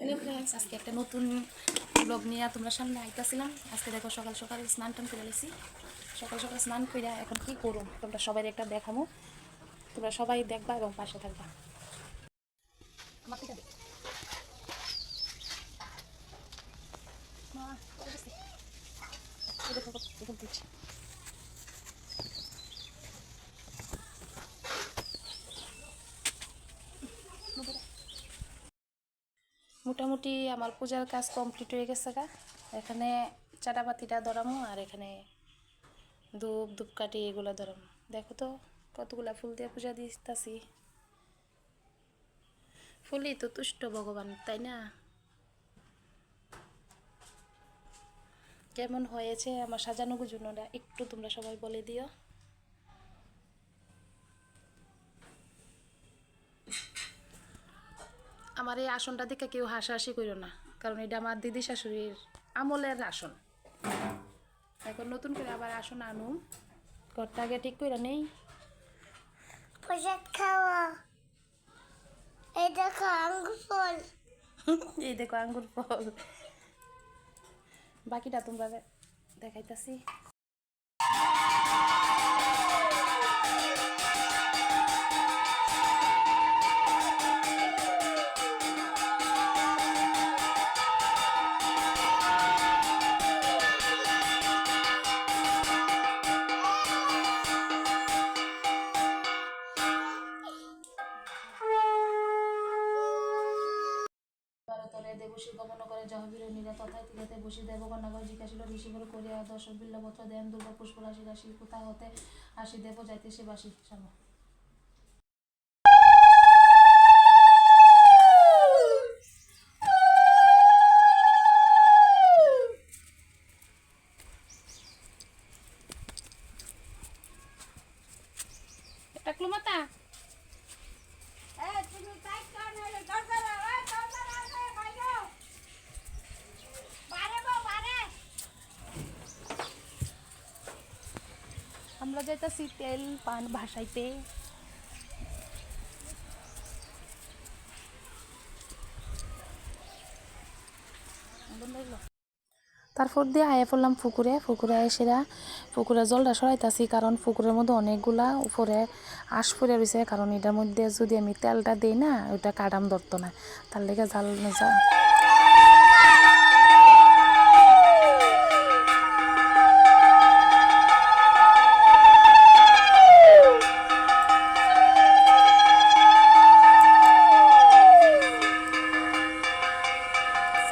Hello friends, আজকে একটা নতুন ব্লগ নিয়ে তোমরা সামনে আইতাছিলাম। আজকে দেখো সকাল সকাল স্নান টান করে লেছি। সকাল সকাল স্নান করে এখন কি করুম তোমরা সবাই একটা দেখামো। তোমরা সবাই দেখবা এবং পাশে থাকবা। আমার থেকে মোটামুটি আমার পূজার কাজ কমপ্লিট হয়ে গেছে গা। এখানে চাটাপাতিটা ধরামো আর এখানে ধূপ ধূপকাঠি এগুলো ধরামো। দেখো তো কতগুলা ফুল দিয়ে পূজা দিতেছি। ফুলই তো তুষ্ট ভগবান, তাই না? কেমন হয়েছে আমার সাজানো গুজনোটা একটু তোমরা সবাই বলে দিও। আমার এই আসনটা দেখে কেউ হাসাহাসি করো না, কারণ এটা আমার দিদি শাশুড়ির আমলের আসন। এখন নতুন করে আবার আসন আনুম, ঘরটা আগে ঠিক করে নেই। প্রসাদ খাওয়া। এই দেখো আঙ্গুর ফল। এই দেখো আঙ্গুর ফল। বাকিটা তোমরা দেখাইতাছি। ভারতরে দেবশী গমন করে জহবিরণীরা তথায় তীরেতে বসি দেবকন্যাগর জিজ্ঞাসিল ঋষিবর করিয়া দর্শন বিল্লপত্র দেন দুর্গা পুষ্প রাশি রাশি কোথা হতে আসি দেব যাইতে সে বাসি সামনে। টাকলু মাতা আমরা যাইতাছি তেল পান ভাসাইতে। তারপর দিয়ে আয়া পড়লাম পুকুরে। পুকুরে এসেরা পুকুরে জলটা সরাইতাছি, কারণ পুকুরের মধ্যে অনেকগুলা উপরে আঁশ পড়ে রয়েছে। কারণ এটার মধ্যে যদি আমি তেলটা দিই না, ওইটা কাটাম ধরতো না, তার লেগে জাল যা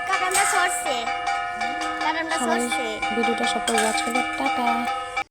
কারণটা সরছে। সবাই ভিডিওটা সবাই ওয়াচ করবে। টাটা।